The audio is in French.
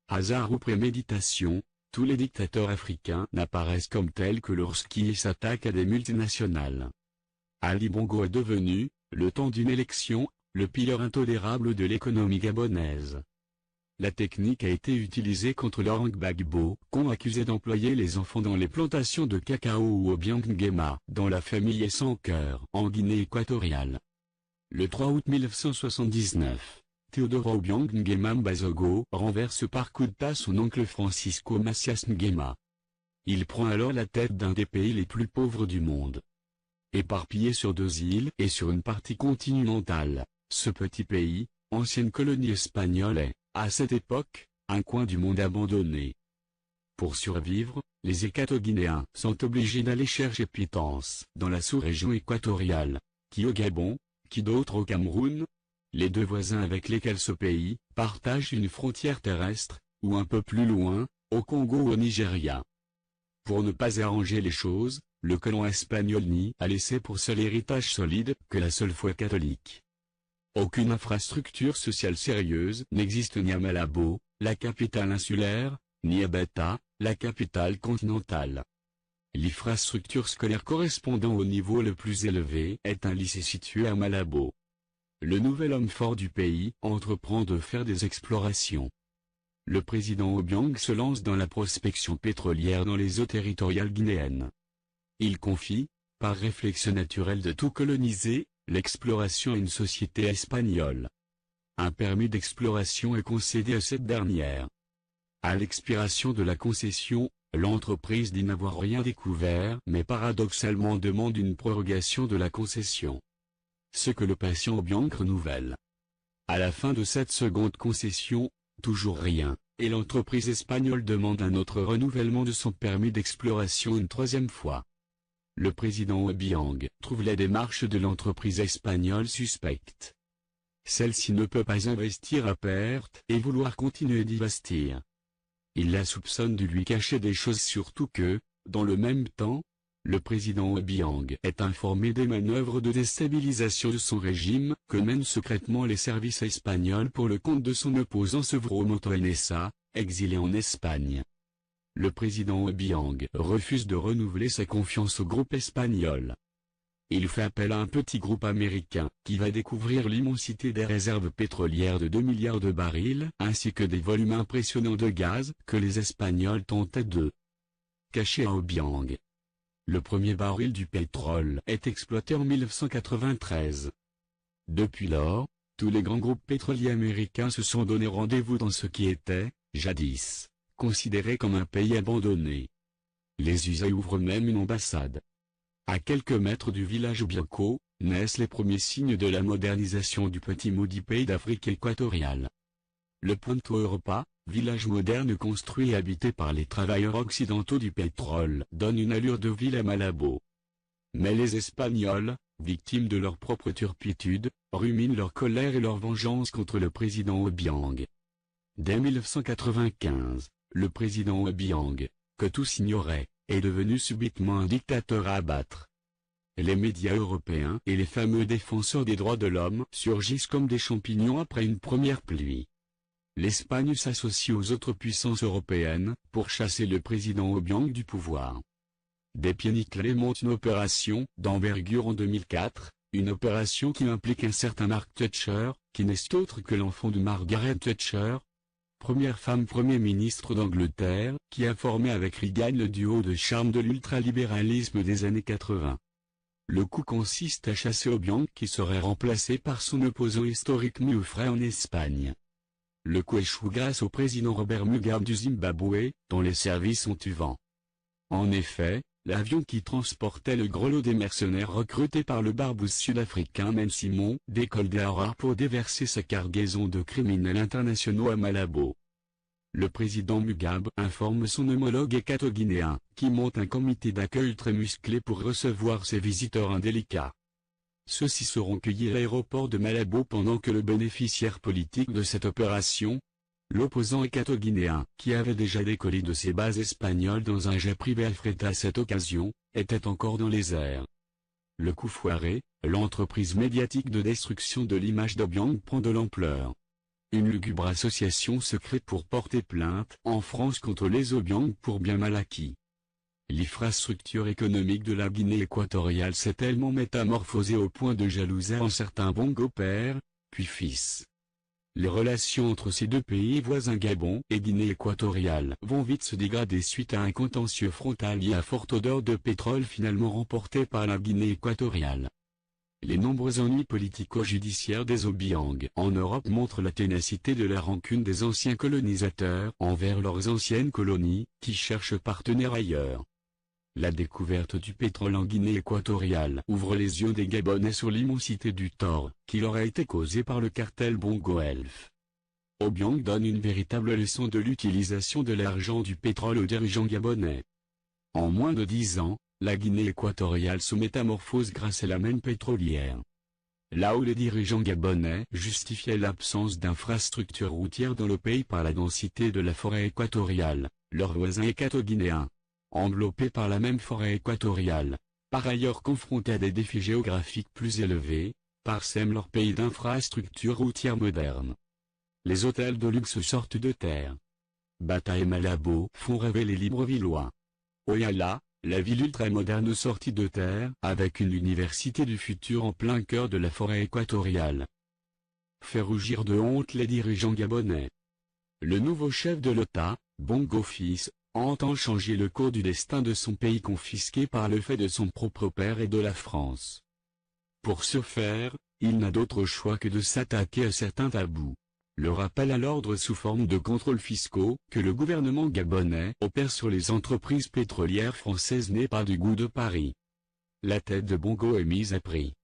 Hasard ou préméditation, tous les dictateurs africains n'apparaissent comme tels que lorsqu'ils s'attaquent à des multinationales. Ali Bongo est devenu, le temps d'une élection, le pilleur intolérable de l'économie gabonaise. La technique a été utilisée contre Laurent Gbagbo, qu'on accusait d'employer les enfants dans les plantations de cacao ou Obiang Nguema, dans la famille sans cœur, en Guinée équatoriale. Le 3 août 1979, Théodore Obiang Nguema Mbazogo renverse par coup d'État son oncle Francisco Macias Nguema. Il prend alors la tête d'un des pays les plus pauvres du monde. Éparpillé sur 2 îles et sur une partie continentale, ce petit pays, ancienne colonie espagnole est, à cette époque, un coin du monde abandonné. Pour survivre, les Équato-Guinéens sont obligés d'aller chercher pitance dans la sous-région équatoriale, qui au Gabon, qui d'autre au Cameroun. Les 2 voisins avec lesquels ce pays partagent une frontière terrestre, ou un peu plus loin, au Congo ou au Nigeria. Pour ne pas arranger les choses, le colon espagnol n'y a laissé pour seul héritage solide que la seule foi catholique. Aucune infrastructure sociale sérieuse n'existe ni à Malabo, la capitale insulaire, ni à Bata, la capitale continentale. L'infrastructure scolaire correspondant au niveau le plus élevé est un lycée situé à Malabo. Le nouvel homme fort du pays entreprend de faire des explorations. Le président Obiang se lance dans la prospection pétrolière dans les eaux territoriales guinéennes. Il confie, par réflexe naturel de tout coloniser, l'exploration à une société espagnole. Un permis d'exploration est concédé à cette dernière. À l'expiration de la concession, l'entreprise dit n'avoir rien découvert mais paradoxalement demande une prorogation de la concession. Ce que le patient Obiang renouvelle. À la fin de cette seconde concession, toujours rien, et l'entreprise espagnole demande un autre renouvellement de son permis d'exploration une 3e fois. Le président Obiang trouve la démarche de l'entreprise espagnole suspecte. Celle-ci ne peut pas investir à perte et vouloir continuer d'investir. Il la soupçonne de lui cacher des choses, surtout que, dans le même temps, le président Obiang est informé des manœuvres de déstabilisation de son régime que mènent secrètement les services espagnols pour le compte de son opposant Severo Montoya, exilé en Espagne. Le président Obiang refuse de renouveler sa confiance au groupe espagnol. Il fait appel à un petit groupe américain, qui va découvrir l'immensité des réserves pétrolières de 2 milliards de barils, ainsi que des volumes impressionnants de gaz, que les Espagnols tentaient de cacher à Obiang. Le premier baril du pétrole est exploité en 1993. Depuis lors, tous les grands groupes pétroliers américains se sont donné rendez-vous dans ce qui était, jadis, considéré comme un pays abandonné. Les USA ouvrent même une ambassade. À quelques mètres du village Bianco, naissent les premiers signes de la modernisation du petit maudit pays d'Afrique équatoriale. Le Puerto Europa, village moderne construit et habité par les travailleurs occidentaux du pétrole, donne une allure de ville à Malabo. Mais les Espagnols, victimes de leur propre turpitude, ruminent leur colère et leur vengeance contre le président Obiang. Dès 1995, le président Obiang, que tous ignoraient, est devenu subitement un dictateur à abattre. Les médias européens et les fameux défenseurs des droits de l'homme surgissent comme des champignons après une première pluie. L'Espagne s'associe aux autres puissances européennes pour chasser le président Obiang du pouvoir. Des pieds nickelés montent une opération d'envergure en 2004, une opération qui implique un certain Mark Thatcher, qui n'est autre que l'enfant de Margaret Thatcher, première femme Premier ministre d'Angleterre, qui a formé avec Reagan le duo de charme de l'ultralibéralisme des années 80. Le coup consiste à chasser Obiang qui serait remplacé par son opposant historique Mufray en Espagne. Le coup échoue grâce au président Robert Mugabe du Zimbabwe, dont les services sont u vent. En effet, l'avion qui transportait le gros lot des mercenaires recrutés par le barbouze sud-africain Men Simon décolle d'Harare pour déverser sa cargaison de criminels internationaux à Malabo. Le président Mugabe informe son homologue équato-guinéen, qui monte un comité d'accueil très musclé pour recevoir ses visiteurs indélicats. Ceux-ci seront cueillis à l'aéroport de Malabo pendant que le bénéficiaire politique de cette opération, l'opposant équato-guinéen, qui avait déjà décollé de ses bases espagnoles dans un jet privé affrété à cette occasion, était encore dans les airs. Le coup foiré, l'entreprise médiatique de destruction de l'image d'Obiang prend de l'ampleur. Une lugubre association se crée pour porter plainte en France contre les Obiang pour bien mal acquis. L'infrastructure économique de la Guinée équatoriale s'est tellement métamorphosée au point de jalouser un certain Bongo père, puis fils. Les relations entre ces deux pays voisins Gabon et Guinée équatoriale vont vite se dégrader suite à un contentieux frontalier à forte odeur de pétrole finalement remporté par la Guinée équatoriale. Les nombreux ennuis politico-judiciaires des Obiang en Europe montrent la ténacité de la rancune des anciens colonisateurs envers leurs anciennes colonies, qui cherchent partenaires ailleurs. La découverte du pétrole en Guinée équatoriale ouvre les yeux des Gabonais sur l'immensité du tort qui leur a été causé par le cartel Bongo Elf. Obiang donne une véritable leçon de l'utilisation de l'argent du pétrole aux dirigeants gabonais. En moins de 10 ans, la Guinée équatoriale se métamorphose grâce à la manne pétrolière. Là où les dirigeants gabonais justifiaient l'absence d'infrastructures routières dans le pays par la densité de la forêt équatoriale, leurs voisins équato-guinéens, enveloppés par la même forêt équatoriale, par ailleurs confrontés à des défis géographiques plus élevés, parsèment leur pays d'infrastructures routières modernes. Les hôtels de luxe sortent de terre. Bata et Malabo font rêver les Librevillois. Oyala, la ville ultramoderne sortie de terre, avec une université du futur en plein cœur de la forêt équatoriale, fait rougir de honte les dirigeants gabonais. Le nouveau chef de l'État, Bongo fils, entend changer le cours du destin de son pays confisqué par le fait de son propre père et de la France. Pour ce faire, il n'a d'autre choix que de s'attaquer à certains tabous. Le rappel à l'ordre sous forme de contrôles fiscaux que le gouvernement gabonais opère sur les entreprises pétrolières françaises n'est pas du goût de Paris. La tête de Bongo est mise à prix.